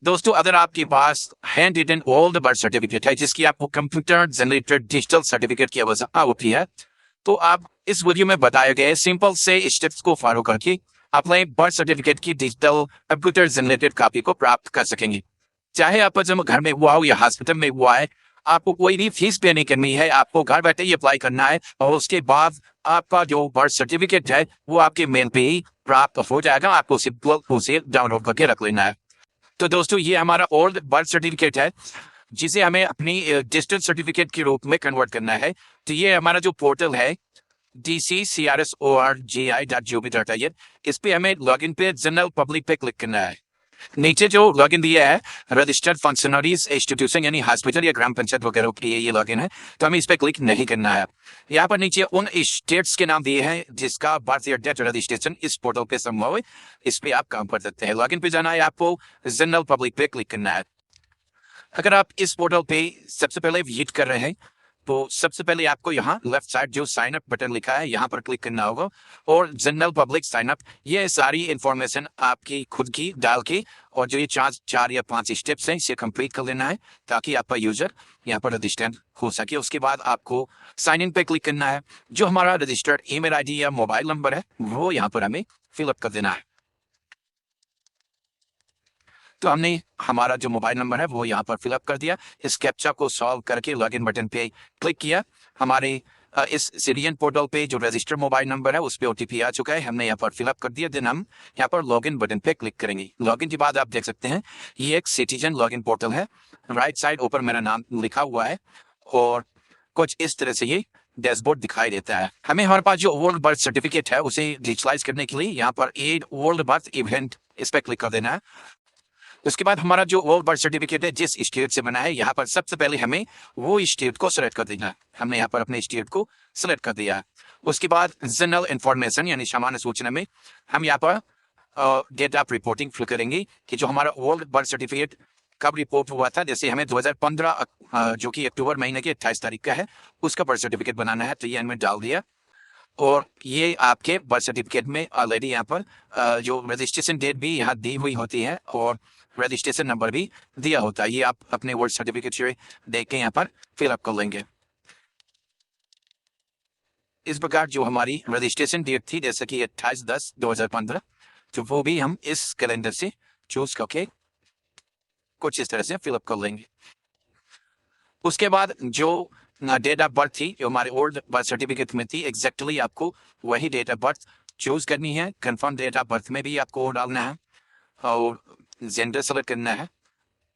दोस्तों, अगर आपके पास handwritten old birth certificate है जिसकी आपको कंप्यूटर जनरेटेड डिजिटल सर्टिफिकेट की आवश्यकता होती है, तो आप इस वीडियो में बताए गए सिंपल से स्टेप्स को फॉलो करके अपने बर्थ सर्टिफिकेट की डिजिटल कंप्यूटर जनरेटेड कॉपी को प्राप्त कर सकेंगे। चाहे आपका जन्म घर में हुआ हो या हॉस्पिटल में हुआ है, आपको कोई भी फीस पे नहीं करनी है, आपको घर बैठे ही अप्लाई करना है और उसके बाद आपका जो बर्थ सर्टिफिकेट है वो आपके मेल पे ही प्राप्त हो जाएगा। आपको सिर्फ उसे डाउनलोड करके रख लेना है। तो दोस्तों, ये हमारा ओल्ड बर्थ सर्टिफिकेट है जिसे हमें अपनी डिजिटल सर्टिफिकेट के रूप में कन्वर्ट करना है। तो ये हमारा जो पोर्टल है dccrsorgi.gov.in, इस पे हमें लॉगिन पे जनरल पब्लिक पे क्लिक करना है। नीचे जो लॉगिन दिया है रजिस्टर्ड फंक्शनरीज इंस्टीट्यूशन यानी हॉस्पिटल या ग्राम पंचायत वगैरह के लिए ये लॉगिन है, तो हमें इस पे क्लिक नहीं करना है। यहाँ पर नीचे उन स्टेट्स के नाम दिए हैं जिसका बर्थ या डेथ रजिस्ट्रेशन इस पोर्टल पे संभव है, इस पे आप काम कर सकते हैं। लॉगिन पे जाना है, आपको जनरल पब्लिक पे क्लिक करना है। अगर आप इस पोर्टल पे सबसे पहले विजिट कर रहे हैं तो सबसे पहले आपको यहाँ लेफ्ट साइड जो साइन अप बटन लिखा है यहाँ पर क्लिक करना होगा और जनरल पब्लिक साइन अप, ये सारी इंफॉर्मेशन आपकी खुद की डाल के और जो ये चार या 5 स्टेप्स हैं इसे कंप्लीट कर लेना है ताकि आपका यूजर यहाँ पर रजिस्टर्ड हो सके। उसके बाद आपको साइन इन पे क्लिक करना है। जो हमारा रजिस्टर्ड ईमेल आईडी या मोबाइल नंबर है वो यहाँ पर हमें फिलअप कर देना है। तो हमने हमारा जो मोबाइल नंबर है वो यहाँ पर फिलअप कर दिया। इस कैप्चा को सॉल्व करके लॉगिन बटन पे क्लिक किया। हमारे इस सिरियन पोर्टल पे जो रजिस्टर्ड मोबाइल नंबर है उस पे ओटीपी आ चुका है, हमने यहाँ पर फिलअप कर दिया। देन हम यहाँ पर लॉगिन बटन पे क्लिक करेंगे। लॉगिन के बाद आप देख सकते हैं ये एक सिटीजन लॉगिन पोर्टल है। राइट साइड ऊपर मेरा नाम लिखा हुआ है और कुछ इस तरह से ये डैशबोर्ड दिखाई देता है। हमें हमारे पास जो ओल्ड बर्थ सर्टिफिकेट है उसे डिजिटलाइज करने के लिए यहाँ पर एड ओल्ड बर्थ इवेंट इस पर क्लिक कर देना है। उसके बाद हमारा जो ओल्ड बर्थ सर्टिफिकेट है जिस स्टेट से बना है यहाँ पर सबसे पहले हमें वो स्टेट को सेलेक्ट कर देना है। हमने यहाँ पर अपने स्टेट को सेलेक्ट कर दिया है। उसके बाद जनरल इंफॉर्मेशन यानी सामान्य सूचना में हम यहाँ पर डेट ऑफ रिपोर्टिंग फिल करेंगे कि जो हमारा ओल्ड बर्थ सर्टिफिकेट कब रिपोर्ट हुआ था। जैसे हमें 2015 जो कि अक्टूबर महीने की 28 तारीख का है उसका बर्थ सर्टिफिकेट बनाना है, तो ये हमने डाल दिया। और ये आपके बर्थ सर्टिफिकेट में ऑलरेडी यहाँ पर जो रजिस्ट्रेशन डेट भी यहाँ दी हुई होती है और रजिस्ट्रेशन नंबर भी दिया होता है। ये आप अपने बर्थ सर्टिफिकेट से देख के यहाँ पर फिलअप कर लेंगे। इस प्रकार जो हमारी रजिस्ट्रेशन डेट थी जैसे कि 28/10/2015, तो वो भी हम इस कैलेंडर से चूज करके कुछ इस तरह से फिलअप कर लेंगे। उसके बाद जो डेट ऑफ बर्थ थी जो हमारे ओल्ड बर्थ सर्टिफिकेट में थी एग्जैक्टली आपको वही डेट ऑफ बर्थ चूज करनी है। कंफर्म डेट ऑफ बर्थ में भी आपको डालना है और जेंडर सेलेक्ट करना है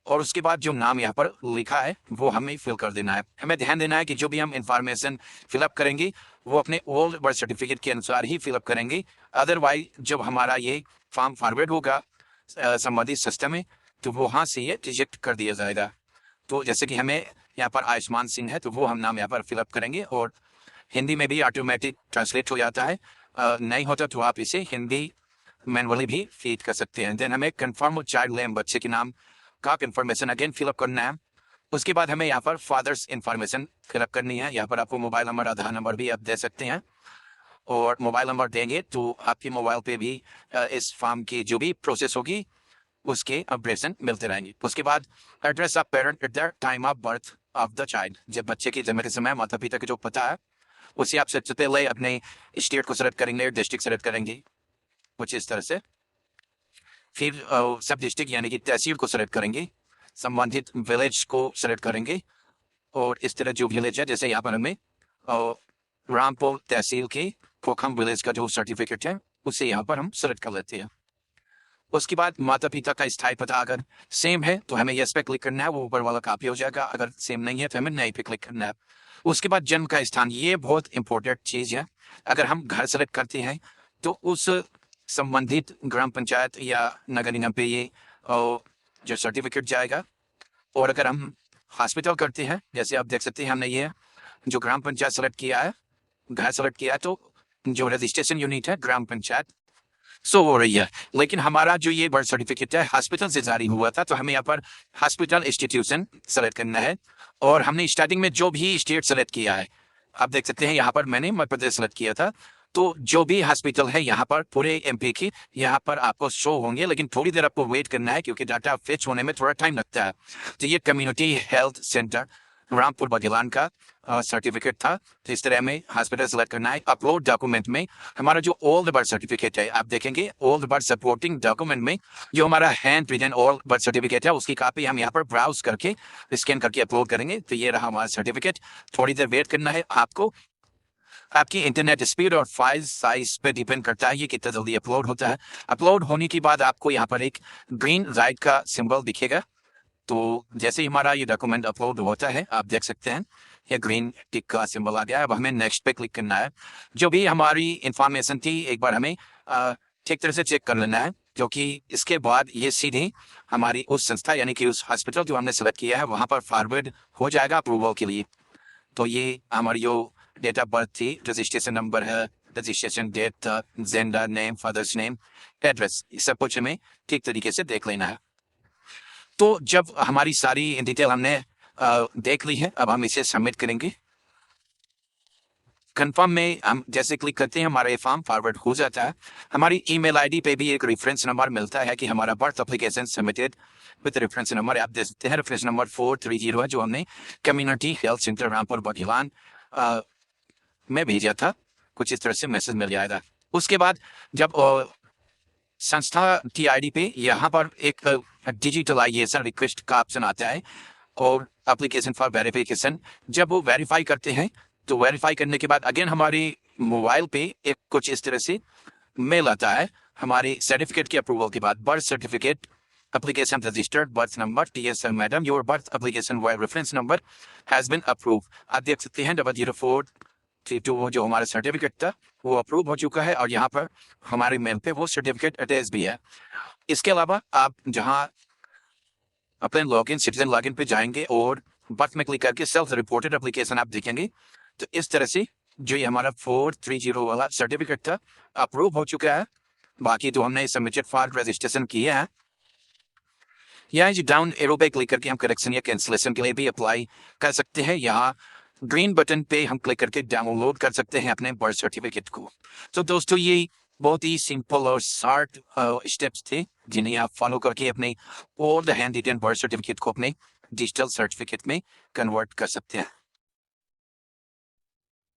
और उसके बाद जो नाम यहाँ पर लिखा है वो हमें फिल कर देना है। हमें ध्यान देना है कि जो भी हम इंफॉर्मेशन फिलअप करेंगे वो अपने ओल्ड बर्थ सर्टिफिकेट के अनुसार ही फिलअप करेंगे। अदरवाइज जब हमारा ये फॉर्म फॉरवर्ड होगा संबंधित सिस्टम में तो वहाँ से ये रिजेक्ट कर दिया जाएगा। तो जैसे कि हमें यहाँ पर आयुष्मान सिंह है तो वो हम नाम यहाँ पर फिलअप करेंगे और हिंदी में भी ऑटोमेटिक ट्रांसलेट हो जाता है। नहीं होता तो आप इसे हिंदी मैनुअली भी फीड कर सकते हैं। देन हमें कंफर्म चाइल्ड नेम बच्चे के नाम का कंफर्मेशन अगेन फिलअप करना है। उसके बाद हमें यहाँ पर फादर्स इंफॉर्मेशन फिलअप करनी है। यहाँ पर आपको मोबाइल नंबर आधार नंबर भी आप दे सकते हैं और मोबाइल नंबर देंगे तो आपके मोबाइल पे भी इस फॉर्म की जो भी प्रोसेस होगी उसके अपडेशन मिलते रहेंगे। उसके बाद address of parent at the time of birth of the child, जब बच्चे की जन्म के समय माता पिता का जो पता है उसे आप सबसे पहले अपने स्टेट को सेलेक्ट करेंगे, डिस्ट्रिक्ट सेलेक्ट करेंगे कुछ इस तरह से। फिर सब डिस्ट्रिक्ट यानी कि तहसील को सेलेक्ट करेंगे, संबंधित विलेज को सेलेक्ट करेंगे और इस तरह जो विलेज है जैसे यहाँ पर हमें रामपुर तहसील के खोखम विलेज का जो सर्टिफिकेट है उसे यहाँ पर हम सेलेक्ट कर लेते हैं। उसके बाद माता पिता का स्थायी पता अगर सेम है तो हमें यस पे क्लिक करना है, वो ऊपर वाला कॉपी हो जाएगा। अगर सेम नहीं है तो हमें नहीं पे क्लिक करना है। उसके बाद जन्म का स्थान, ये बहुत इंपॉर्टेंट चीज़ है। अगर हम घर सेलेक्ट करते हैं तो उस संबंधित ग्राम पंचायत या नगर निगम पे ये जो सर्टिफिकेट जाएगा। और अगर हम हॉस्पिटल करते हैं जैसे आप देख सकते हैं हमने ये जो ग्राम पंचायत सेलेक्ट किया है, घर सेलेक्ट किया है, तो जो रजिस्ट्रेशन यूनिट है ग्राम पंचायत सो हो रही है। लेकिन हमारा जो ये बर्थ सर्टिफिकेट है हॉस्पिटल से जारी हुआ था तो हमें यहाँ पर हॉस्पिटल इंस्टीट्यूशन सेलेक्ट करना है। और हमने स्टार्टिंग में जो भी स्टेट सेलेक्ट किया है आप देख सकते हैं यहाँ पर मैंने मध्य प्रदेश सेलेक्ट किया था तो जो भी हॉस्पिटल है यहाँ पर पूरे एमपी की यहाँ पर आपको शो होंगे, लेकिन थोड़ी देर आपको वेट करना है क्योंकि डाटा फेच होने में थोड़ा टाइम लगता है। तो ये community health centre Rampur Baghelan का सर्टिफिकेट था। तो इस तरह में हॉस्पिटल सेलेक्ट करना है। अपलोड डॉक्यूमेंट में हमारा जो ओल्ड बर्थ सर्टिफिकेट है, आप देखेंगे ओल्ड बर्थ सपोर्टिंग डॉक्यूमेंट में जो हमारा handwritten old birth certificate है उसकी कॉपी हम यहाँ पर ब्राउज करके स्कैन करके अपलोड करेंगे। तो ये रहा हमारा सर्टिफिकेट। थोड़ी देर वेट करना है आपको। आपकी इंटरनेट स्पीड और फाइल साइज पे डिपेंड करता है ये कितना जल्दी अपलोड होता है। अपलोड होने के बाद आपको यहाँ पर एक ग्रीन राइट का सिंबल दिखेगा। तो जैसे ही हमारा ये डॉक्यूमेंट अपलोड होता है आप देख सकते हैं ये ग्रीन टिक का सिंबल आ गया है। अब हमें नेक्स्ट पे क्लिक करना है। जो भी हमारी इंफॉर्मेशन थी एक बार हमें ठीक तरह से चेक कर लेना है, क्योंकि इसके बाद ये सीधे हमारी उस संस्था यानी कि उस हॉस्पिटल जो हमने सेलेक्ट किया है वहाँ पर फॉरवर्ड हो जाएगा अप्रूवल के लिए। तो ये हमारी जो डेट ऑफ बर्थ थी, रजिस्ट्रेशन नंबर है, रजिस्ट्रेशन डेट था, gender name, father's name, address, ये सब कुछ हमें ठीक तरीके से देख लेना है। तो जब हमारी सारी डिटेल हमने देख ली है, अब हम इसे सबमिट करेंगे। कंफर्म में हम जैसे क्लिक करते हैं हमारा ये फॉर्म फॉरवर्ड हो जाता है। हमारी ईमेल आईडी पे भी एक रेफरेंस नंबर मिलता है कि हमारा birth application submitted with reference number. आप देख सकते हैं रेफरेंस नंबर 430 है जो हमने community health centre Rampur Baghelan में भेजा था। कुछ इस तरह से मैसेज मिल जाएगा। उसके बाद जब संस्था की आईडी पे यहाँ पर एक डिजिटलाइजेशन रिक्वेस्ट का ऑप्शन आता है और एप्लीकेशन फॉर वेरिफिकेशन, जब वो वेरीफाई करते हैं तो वेरीफाई करने के बाद अगेन हमारी मोबाइल पे एक कुछ इस तरह से मेल आता है हमारे सर्टिफिकेट के अप्रूवल के बाद। Birth certificate application registered, birth number, TSL madam, your birth application reference number has been approved। आप देख सकते हैं 00432 जो हमारा सर्टिफिकेट था वो अप्रूव हो चुका है और यहाँ पर हमारे मेल पे वो सर्टिफिकेट अटैच भी है। इसके अलावा आप जहाँ अपने लॉगिन सिटीजन लॉगिन पे जाएंगे और बर्थ में क्लिक करके सेल्फ रिपोर्टेड एप्लीकेशन आप देखेंगे। तो इस तरह से जो ये हमारा 430 वाला सर्टिफिकेट था अप्रूव हो चुका है। बाकी जो हमने सबमिटेड फॉर रजिस्ट्रेशन किया है, यहाँ जो डाउन एरो पे क्लिक करके हम करेक्शन या कैंसिलेशन के लिए भी अप्लाई कर सकते हैं। यहाँ ग्रीन बटन पे हम क्लिक करके डाउनलोड कर सकते हैं अपने बर्थ सर्टिफिकेट को। तो दोस्तों ये बहुत ही सिंपल और शार्ट स्टेप्स थे जिन्हें आप फॉलो करके अपने old handwritten birth certificate को अपने डिजिटल सर्टिफिकेट में कन्वर्ट कर सकते हैं।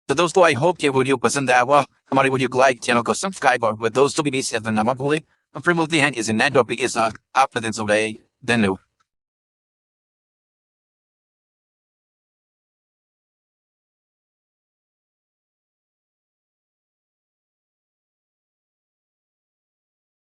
तो दोस्तों आई होप ये वीडियो पसंद आया हुआ। हमारे वीडियो को लाइक, चैनल को सब्सक्राइब और दोस्तों भी इसे ना भूलें। फिर मिलते हैं इस नए टॉपिक के साथ। आप दिन सुबह दिन लो।